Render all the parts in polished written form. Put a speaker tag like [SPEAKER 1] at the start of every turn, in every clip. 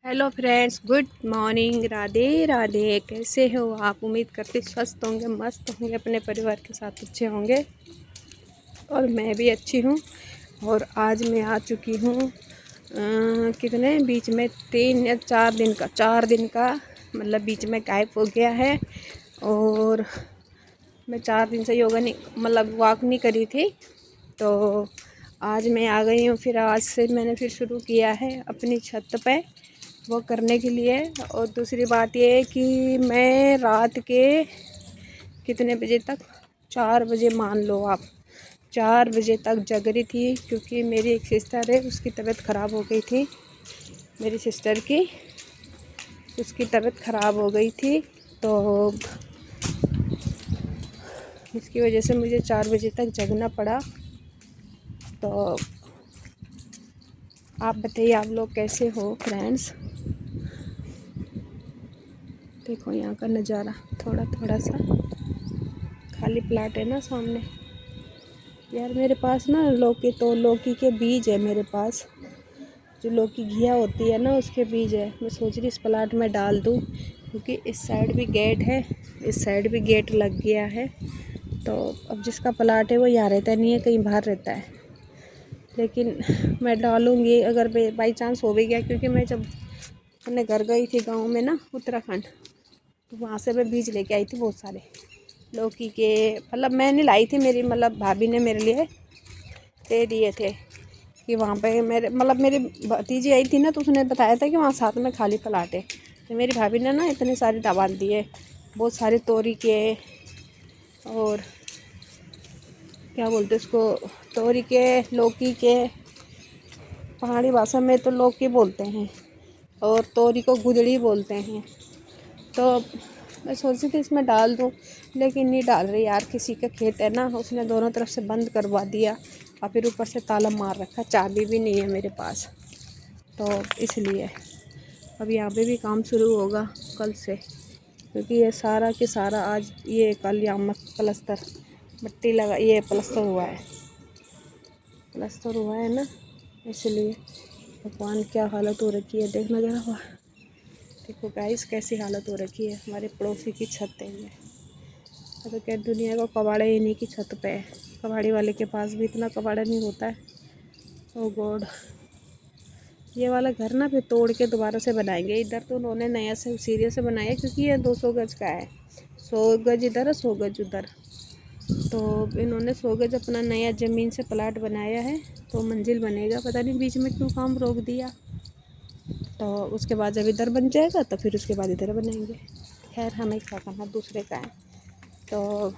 [SPEAKER 1] Hello friends, good morning. Radhe Radhe. कैसे हो आप? उम्मीद करते स्वस्थ होंगे, मस्त होंगे, अपने परिवार के साथ अच्छे होंगे। और मैं भी अच्छी हूँ। और आज मैं आ चुकी हूँ कितने बीच में 4 दिन का मतलब बीच में गायब हो गया है। और मैं 4 दिन से योगा नहीं मतलब वॉक नहीं करी थी। तो आज मैं आ गई हूँ। फिर आज से मैंने फिर शुरू किया है अपनी छत पे वो करने के लिए। और दूसरी बात ये है कि मैं रात के कितने बजे तक 4 बजे मान लो आप 4 बजे तक जग रही थी, क्योंकि मेरी एक सिस्टर है, उसकी तबीयत ख़राब हो गई थी। मेरी सिस्टर की उसकी तबीयत ख़राब हो गई थी, तो इसकी वजह से मुझे 4 बजे तक जगना पड़ा। तो आप बताइए, आप लोग कैसे हो फ्रेंड्स? देखो यहाँ का नज़ारा, थोड़ा थोड़ा सा खाली प्लाट है ना सामने। यार मेरे पास ना लौकी के बीज है मेरे पास। जो लौकी घिया होती है ना, उसके बीज है। मैं सोच रही इस प्लाट में डाल दूँ, क्योंकि इस साइड भी गेट है, इस साइड भी गेट लग गया है। तो अब जिसका प्लाट है वो यहाँ रहता नहीं है, कहीं बाहर रहता है। लेकिन मैं डालूँगी अगर बाई चांस हो भी गया, क्योंकि मैं जब अपने घर गई थी गाँव में ना, उत्तराखंड, तो वहाँ से मैं बीज लेके आई थी बहुत सारे लौकी के। मतलब मैं नहीं लाई थी, मेरी मतलब भाभी ने मेरे लिए दे दिए थे। कि वहाँ पे मेरी भतीजी आई थी ना, तो उसने बताया था कि वहाँ साथ में खाली प्लाट है। तो मेरी भाभी ने ना इतने सारे दबा दिए, बहुत सारे तोरी के, और क्या बोलते उसको, तोरी के, लौकी के। पहाड़ी भाषा में तो लौकी बोलते हैं, और तोरी को गुदड़ी बोलते हैं। तो मैं सोची थी इसमें डाल दूँ, लेकिन नहीं डाल रही यार। किसी का खेत है ना, उसने दोनों तरफ से बंद करवा दिया, और फिर ऊपर से ताला मार रखा। चाबी भी नहीं है मेरे पास, तो इसलिए अब यहाँ पे भी काम शुरू होगा कल से, क्योंकि ये सारा के सारा आज ये कल यहाँ प्लस्तर मिट्टी लगा, ये प्लस्तर हुआ है ना, इसलिए। भगवान क्या हालत हो रखी है, देखना जरा। देखो गाइस कैसी हालत हो रखी है। हमारे पड़ोसी की छत है ये। तो क्या दुनिया को कबाड़ा इन्हीं की छत पे है। कबाड़ी वाले के पास भी इतना कबाड़ा नहीं होता है। ओ गॉड। ये वाला घर ना फिर तोड़ के दोबारा से बनाएंगे। इधर तो उन्होंने नया से सीरियस से बनाया, क्योंकि ये 200 गज का है। 100 गज इधर है, 100 गज उधर। तो इन्होंने 100 गज अपना नया ज़मीन से प्लाट बनाया है, तो मंजिल बनेगा। पता नहीं बीच में क्यों काम रोक दिया। तो उसके बाद जब इधर बन जाएगा तो फिर उसके बाद इधर बनाएंगे। खैर हमें क्या करना, दूसरे का है। तो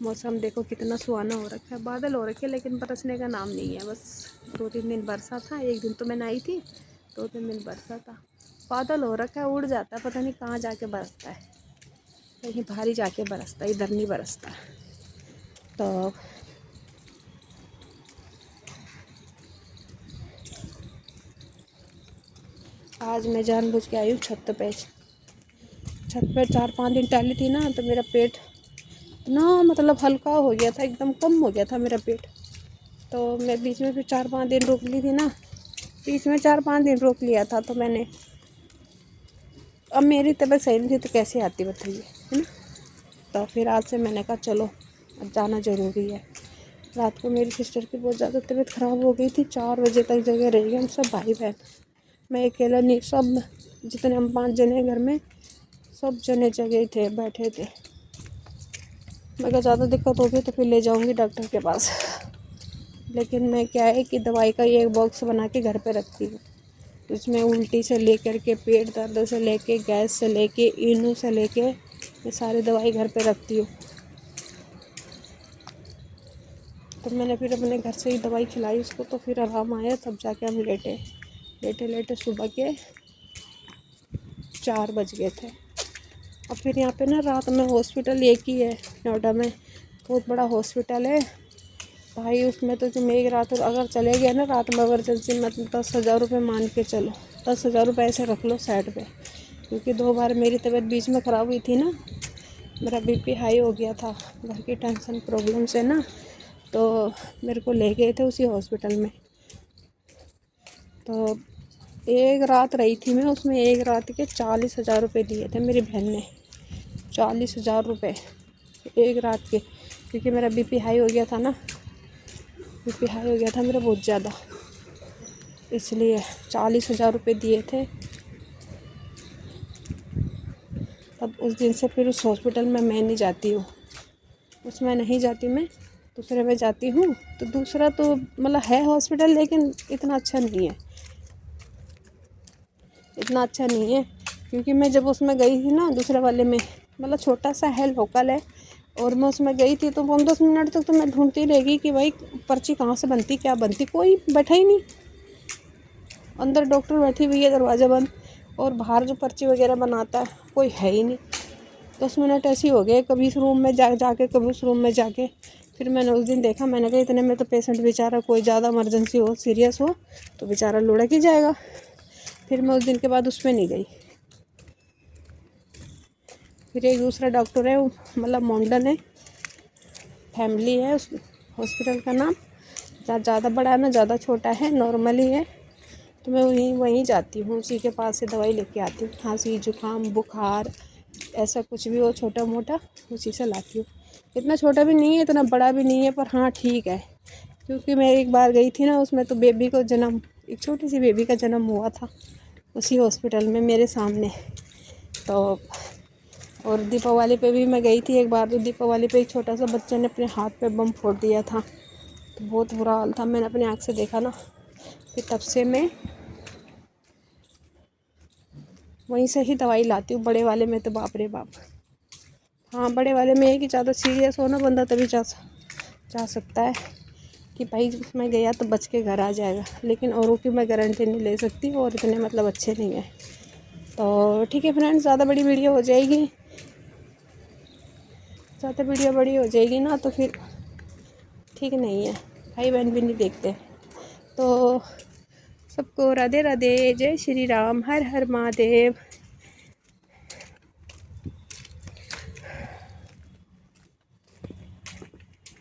[SPEAKER 1] मौसम देखो कितना सुहाना हो रखा है, बादल हो रखे, लेकिन बरसने का नाम नहीं है। बस 2-3 दिन बरसा था, एक दिन तो मैं आई थी, 2-3 दिन बरसा था। बादल हो रखा है, उड़ जाता है, पता नहीं कहाँ जाके बरसता है। कहीं भारी जाके बरसता है, इधर नहीं बरसता। तो आज मैं जानबूझ के आई हूँ छत पे। 4-5 दिन टहली थी ना, तो मेरा पेट इतना मतलब हल्का हो गया था, एकदम कम हो गया था मेरा पेट। तो मैं बीच में फिर 4-5 दिन रोक ली थी ना, बीच में 4-5 दिन रोक लिया था। तो मैंने, अब मेरी तबीयत सही नहीं थी तो कैसे आती बताइए, है ना। तो फिर आज से मैंने कहा चलो अब जाना ज़रूरी है। रात को मेरी सिस्टर की बहुत ज़्यादा तबीयत ख़राब हो गई थी, 4 बजे तक जगह रह गए हम सब भाई बहन। मैं अकेला नहीं, सब जितने हम 5 जने घर में, सब जने जगह थे, बैठे थे। मैं कहा ज़्यादा दिक्कत होगी तो फिर ले जाऊँगी डॉक्टर के पास। लेकिन मैं क्या है कि दवाई का ये एक बॉक्स बना के घर पे रखती हूँ। उसमें उल्टी से लेकर के, पेट दर्द से लेके, गैस से लेके, इनू से लेके, ये सारी दवाई घर पे रखती हूँ। तो मैंने फिर अपने घर से ही दवाई खिलाई उसको, तो फिर आराम आया। तब जाके हम लेटे सुबह के 4 बज गए थे। अब फिर यहाँ पे ना रात में हॉस्पिटल एक ही है नोएडा में, बहुत बड़ा हॉस्पिटल है भाई। उसमें तो तुम एक रात अगर चले गए ना रात में इमरजेंसी, मतलब 10,000 रुपये मान के चलो। 10,000 रुपये ऐसे रख लो साइड पे, क्योंकि 2 बार मेरी तबीयत बीच में ख़राब हुई थी ना। मेरा बीपी हाई हो गया था घर की टेंशन प्रॉब्लम से ना, तो मेरे को ले गए थे उसी हॉस्पिटल में। तो एक रात रही थी मैं उसमें, एक रात के 40,000 रुपये दिए थे मेरी बहन ने। 40,000 रुपये एक रात के, क्योंकि मेरा बीपी हाई हो गया था ना, बीपी हाई हो गया था मेरा बहुत ज़्यादा, इसलिए 40,000 रुपये दिए थे। तब उस दिन से फिर उस हॉस्पिटल में मैं नहीं जाती हूँ, उसमें नहीं जाती मैं, दूसरे में जाती हूँ। तो दूसरा तो मतलब है हॉस्पिटल, लेकिन इतना अच्छा नहीं है, इतना अच्छा नहीं है। क्योंकि मैं जब उसमें गई थी ना दूसरे वाले में, मतलब छोटा सा है, लोकल है, और मैं उसमें गई थी तो 5-10 मिनट तक तो मैं ढूंढती रहेगी कि भाई पर्ची कहाँ से बनती, क्या बनती, कोई बैठा ही नहीं। अंदर डॉक्टर बैठी हुई है, दरवाज़ा बंद, और बाहर जो पर्ची वगैरह बनाता है कोई है ही नहीं। 10 मिनट ऐसे ही हो गए, कभी इस रूम में जाके कभी उस रूम में जाके। फिर मैंने उस दिन देखा, मैंने कहा इतने में तो पेशेंट बेचारा कोई ज़्यादा इमरजेंसी हो, सीरियस हो तो बेचारा लुढ़क ही जाएगा। फिर मैं उस दिन के बाद उसमें नहीं गई। फिर एक दूसरा डॉक्टर है, वो मतलब मॉडर्न है, फैमिली है उस हॉस्पिटल का नाम, ज़्यादा बड़ा है ना ज़्यादा छोटा है, नॉर्मल ही है। तो मैं वहीं जाती हूँ, उसी के पास से दवाई लेके आती हूँ। खांसी जुकाम बुखार ऐसा कुछ भी हो छोटा मोटा, उसी से लाती हूँ। इतना छोटा भी नहीं है, इतना बड़ा भी नहीं है, पर हाँ ठीक है। क्योंकि मैं एक बार गई थी ना, उसमें तो बेबी को जन्म, एक छोटी सी बेबी का जन्म हुआ था उसी हॉस्पिटल में मेरे सामने। तो और दीपावली पे भी मैं गई थी एक बार, तो दीपावली पे एक छोटा सा बच्चे ने अपने हाथ पे बम फोड़ दिया था, तो बहुत बुरा हाल था, मैंने अपनी आँख से देखा ना। फिर तब से मैं वहीं से ही दवाई लाती हूँ, बड़े वाले में तो बाप रे बाप। हाँ बड़े वाले में है कि ज़्यादा सीरियस हो ना बंदा तभी जा सकता है कि भाई मैं गया तो बच के घर आ जाएगा, लेकिन औरों की मैं गारंटी नहीं ले सकती, और इतने मतलब अच्छे नहीं है। तो ठीक है फ्रेंड्स, ज़्यादा बड़ी वीडियो हो जाएगी, ज़्यादा वीडियो बड़ी हो जाएगी ना तो फिर ठीक नहीं है, भाई बहन भी नहीं देखते। तो सबको राधे राधे, जय श्री राम, हर हर महादेव।